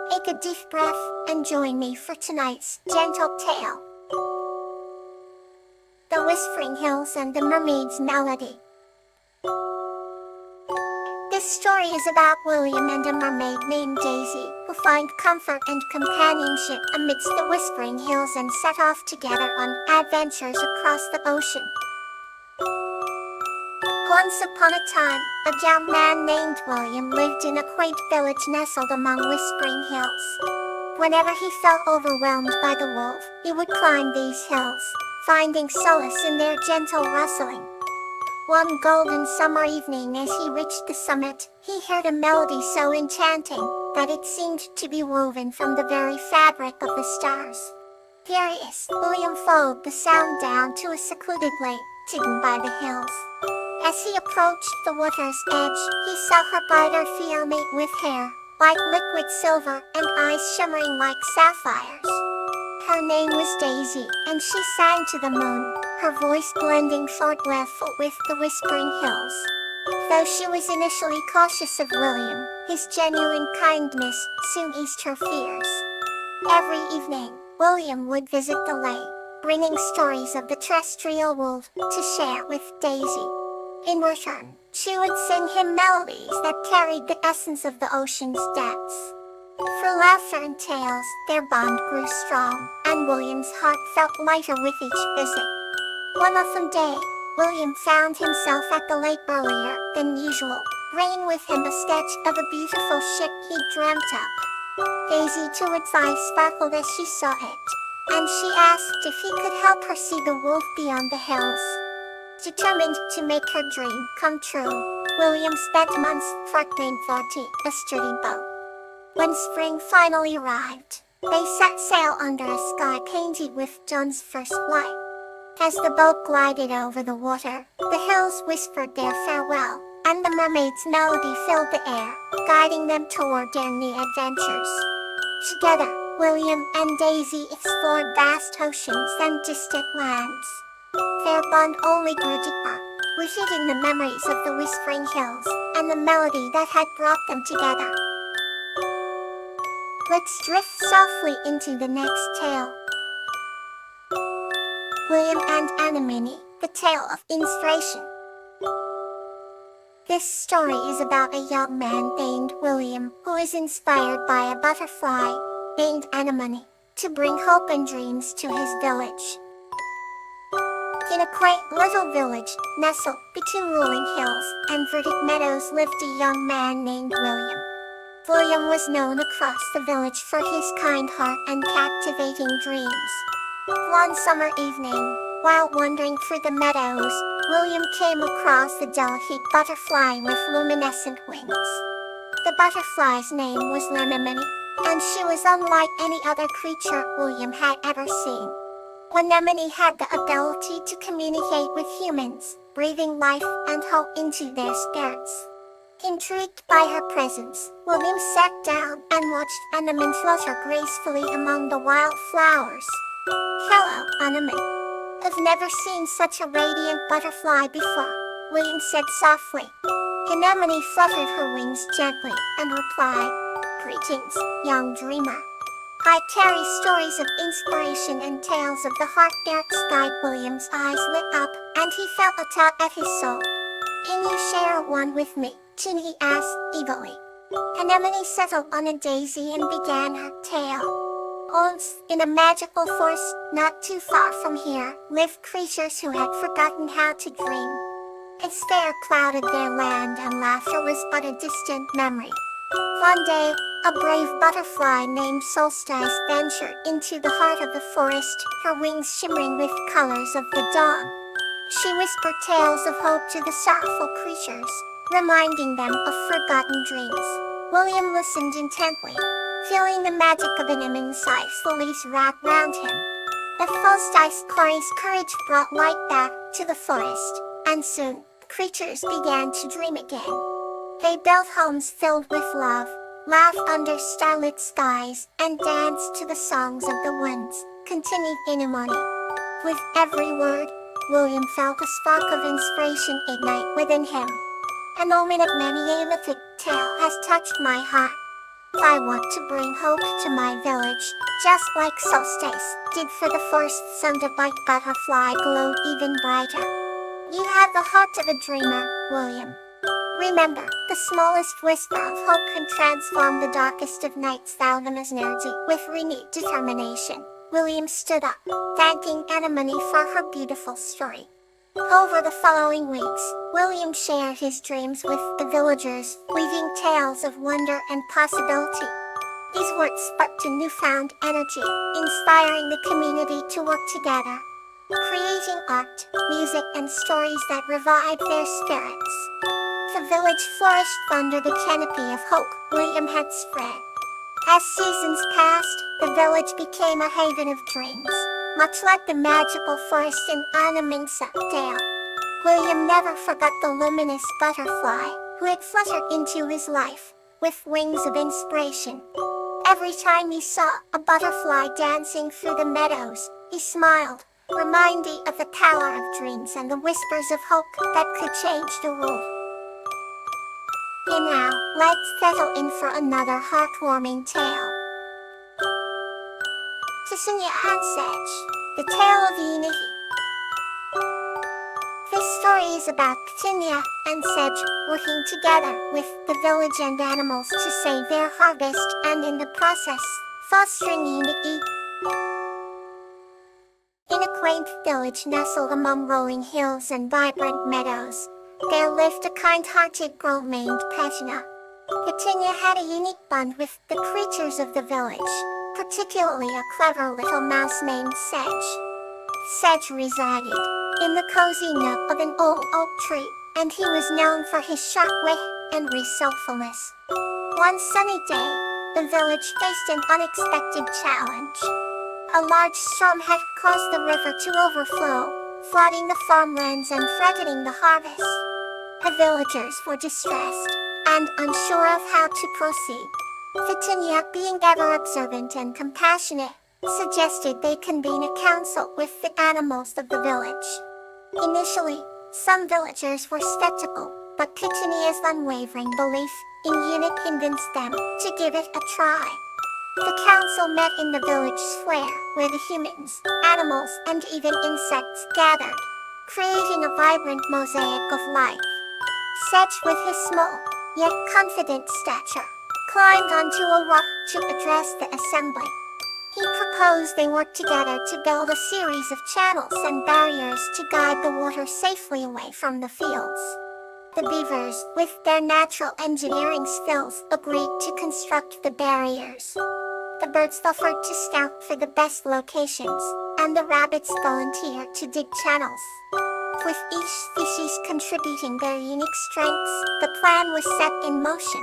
Take a deep breath and join me for tonight's gentle tale. The Whispering Hills and the Mermaid's Melody. This story is about William and a mermaid named Daisy, who find comfort and companionship amidst the Whispering Hills and set off together on adventures across the ocean. Once upon a time, a young man named William lived in a quaint village nestled among whispering hills. Whenever he felt overwhelmed by the wolf, he would climb these hills, finding solace in their gentle rustling. One golden summer evening as he reached the summit, he heard a melody so enchanting that it seemed to be woven from the very fabric of the stars. Curious, William followed the sound down to a secluded lake, hidden by the hills. As he approached the water's edge, he saw her brighter fiancée with hair like liquid silver and eyes shimmering like sapphires. Her name was Daisy, and she sang to the moon, her voice blending thought-level with the whispering hills. Though she was initially cautious of William, his genuine kindness soon eased her fears. Every evening, William would visit the lake, bringing stories of the terrestrial world to share with Daisy. In return, she would sing him melodies that carried the essence of the ocean's depths. Through laughter and tales, their bond grew strong, and William's heart felt lighter with each visit. One autumn day, William found himself at the lake earlier than usual, bringing with him a sketch of a beautiful ship he'd dreamt up. Daisy, to its eyes, sparkled as she saw it, and she asked if he could help her see the wolf beyond the hills. Determined to make her dream come true, William spent months working for a sturdy boat. When spring finally arrived, they set sail under a sky painted with dawn's first light. As the boat glided over the water, the hills whispered their farewell, and the mermaid's melody filled the air, guiding them toward their new adventures. Together, William and Daisy explored vast oceans and distant lands. Their bond only grew deeper, rooted in the memories of the Whispering Hills and the melody that had brought them together. Let's drift softly into the next tale. William and Anemone, the Tale of Inspiration. This story is about a young man named William who is inspired by a butterfly named Anemone to bring hope and dreams to his village. In a quaint little village, nestled between rolling hills and verdant meadows, lived a young man named William. William was known across the village for his kind heart and captivating dreams. One summer evening, while wandering through the meadows, William came across a delicate butterfly with luminescent wings. The butterfly's name was Anemone, and she was unlike any other creature William had ever seen. Anemone had the ability to communicate with humans, breathing life and hope into their spirits. Intrigued by her presence, William sat down and watched Anemone flutter gracefully among the wild flowers. "Hello, Anemone. I've never seen such a radiant butterfly before," William said softly. Anemone fluttered her wings gently and replied, "Greetings, young dreamer. I carry stories of inspiration and tales of the heart." Dark sky. William's eyes lit up, and he felt a tug at his soul. "Can you share one with me?" he asked eagerly. Anemone settled on a daisy and began her tale. Once, in a magical forest not too far from here, lived creatures who had forgotten how to dream. Despair clouded their land, and laughter was but a distant memory. One day, a brave butterfly named Solstice ventured into the heart of the forest, her wings shimmering with colors of the dawn. She whispered tales of hope to the sorrowful creatures, reminding them of forgotten dreams. William listened intently, feeling the magic of Anemone's eyes leaves wrapped round him. The Solstice Clary's courage brought light back to the forest, and soon, the creatures began to dream again. They built homes filled with love, laughed under starlit skies, and danced to the songs of the winds, continued Anemone. With every word, William felt a spark of inspiration ignite within him. "An omen of many a mythic tale has touched my heart," I want to bring hope to my village, just like solstice did for the first sun-to-bite butterfly glowed even brighter. You have the heart of a dreamer, William. Remember, the smallest whisper of hope can transform the darkest of nights. Thousands energy. With renewed determination, William stood up, thanking Anemone for her beautiful story. Over the following weeks, William shared his dreams with the villagers, weaving tales of wonder and possibility. His words sparked a newfound energy, inspiring the community to work together, creating art, music, and stories that revived their spirits. The village flourished under the canopy of hope William had spread. As seasons passed, the village became a haven of dreams, much like the magical forest in Anaminsa Dale. William never forgot the luminous butterfly who had fluttered into his life with wings of inspiration. Every time he saw a butterfly dancing through the meadows, he smiled, reminding of the power of dreams and the whispers of hope that could change the world. And now, let's settle in for another heartwarming tale. Titania and Sedge, the Tale of Unity. This story is about Titania and Sedge working together with the village and animals to save their harvest and in the process, fostering unity. In a quaint village nestled among rolling hills and vibrant meadows, there lived a kind-hearted girl named Petunia. Petunia had a unique bond with the creatures of the village, particularly a clever little mouse named Sedge. Sedge resided in the cozy nook of an old oak tree, and he was known for his sharp wit and resourcefulness. One sunny day, the village faced an unexpected challenge. A large storm had caused the river to overflow, flooding the farmlands and threatening the harvest. The villagers were distressed and unsure of how to proceed. Petunia, being ever observant and compassionate, suggested they convene a council with the animals of the village. Initially, some villagers were skeptical, but Petunia's unwavering belief in unity convinced them to give it a try. The council met in the village square, where the humans, animals, and even insects gathered, creating a vibrant mosaic of life. Sedge, with his small, yet confident stature, climbed onto a rock to address the assembly. He proposed they work together to build a series of channels and barriers to guide the water safely away from the fields. The beavers, with their natural engineering skills, agreed to construct the barriers. The birds offered to scout for the best locations, and the rabbits volunteered to dig channels. With each species contributing their unique strengths, the plan was set in motion.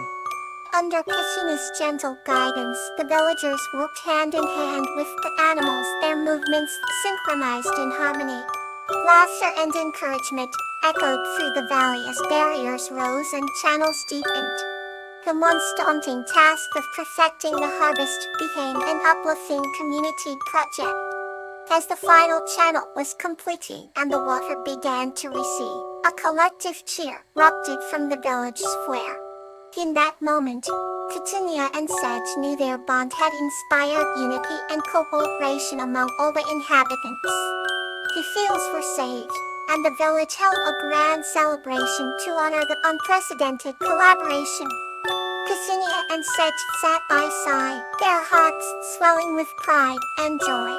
Under Petunia's gentle guidance, the villagers worked hand in hand with the animals, their movements synchronized in harmony. Laughter and encouragement echoed through the valley as barriers rose and channels deepened. The once daunting task of perfecting the harvest became an uplifting community project. As the final channel was completed and the water began to recede, a collective cheer erupted from the village square. In that moment, Petunia and Sedge knew their bond had inspired unity and cooperation among all the inhabitants. The fields were saved, and the village held a grand celebration to honor the unprecedented collaboration. Petunia and Sedge sat by side, their hearts swelling with pride and joy.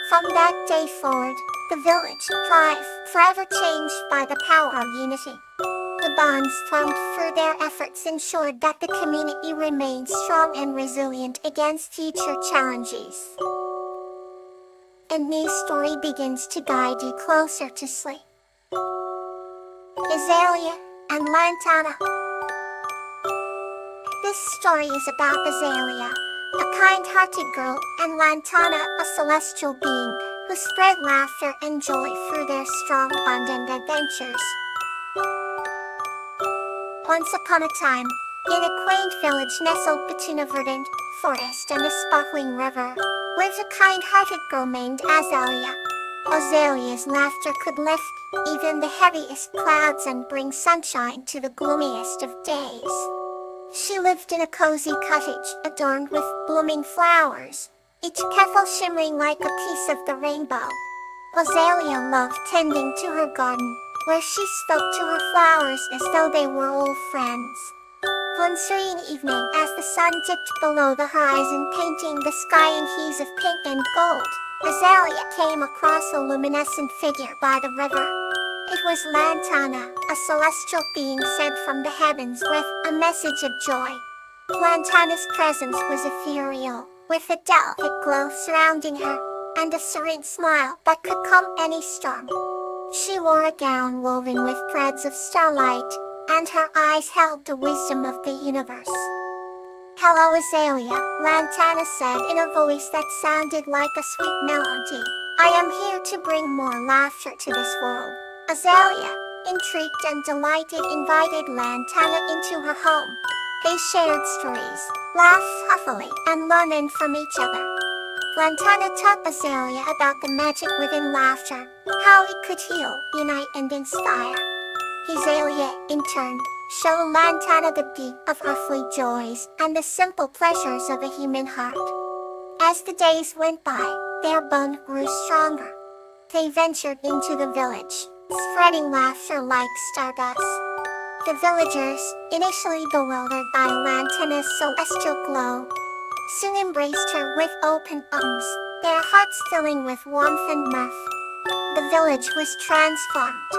From that day forward, the village thrived, forever changed by the power of unity. The bonds formed through their efforts ensured that the community remained strong and resilient against future challenges. A new story begins to guide you closer to sleep. Azalea and Lantana. This story is about Azalea, a kind-hearted girl, and Lantana, a celestial being, who spread laughter and joy through their strong bond and adventures. Once upon a time, in a quaint village nestled between a verdant forest and a sparkling river, lived a kind-hearted girl named Azalea. Azalea's laughter could lift even the heaviest clouds and bring sunshine to the gloomiest of days. She lived in a cozy cottage adorned with blooming flowers, each petal shimmering like a piece of the rainbow. Azalea loved tending to her garden, where she spoke to her flowers as though they were old friends. One serene evening, as the sun dipped below the horizon, painting the sky in hues of pink and gold, Azalea came across a luminescent figure by the river. It was Lantana, a celestial being sent from the heavens with a message of joy. Lantana's presence was ethereal, with a delicate glow surrounding her, and a serene smile that could calm any storm. She wore a gown woven with threads of starlight, and her eyes held the wisdom of the universe. "Hello, Azalea," Lantana said in a voice that sounded like a sweet melody. "I am here to bring more laughter to this world." Azalea, intrigued and delighted, invited Lantana into her home. They shared stories, laughed happily, and learned from each other. Lantana taught Azalea about the magic within laughter, how it could heal, unite, and inspire. Azalea, in turn, showed Lantana the deep of earthly joys and the simple pleasures of a human heart. As the days went by, their bond grew stronger. They ventured into the village, spreading laughter like stardust. The villagers, initially bewildered by Lantana's celestial glow, soon embraced her with open arms, their hearts filling with warmth and mirth. The village was transformed.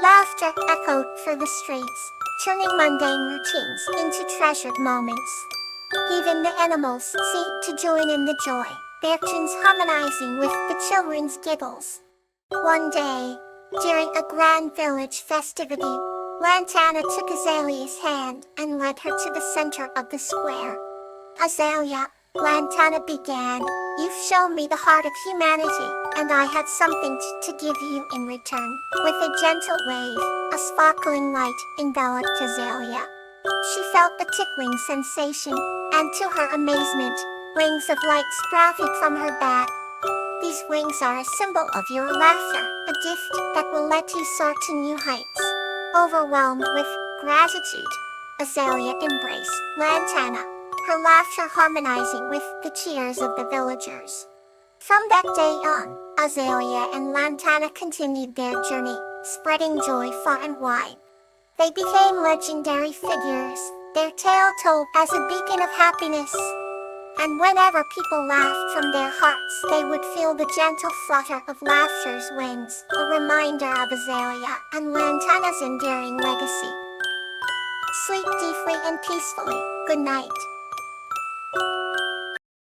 Laughter echoed through the streets, turning mundane routines into treasured moments. Even the animals seemed to join in the joy, their tunes harmonizing with the children's giggles. One day, during a grand village festivity, Lantana took Azalea's hand and led her to the center of the square. "Azalea," Lantana began, "you've shown me the heart of humanity, and I had something to give you in return." With a gentle wave, a sparkling light enveloped Azalea. She felt a tickling sensation, and to her amazement, wings of light sprouted from her back. "These wings are a symbol of your laughter, a gift that will let you soar to new heights." Overwhelmed with gratitude, Azalea embraced Lantana, her laughter harmonizing with the cheers of the villagers. From that day on, Azalea and Lantana continued their journey, spreading joy far and wide. They became legendary figures, their tale told as a beacon of happiness. And whenever people laughed from their hearts, they would feel the gentle flutter of laughter's wings, a reminder of Azalea and Lantana's enduring legacy. Sleep deeply and peacefully. Good night.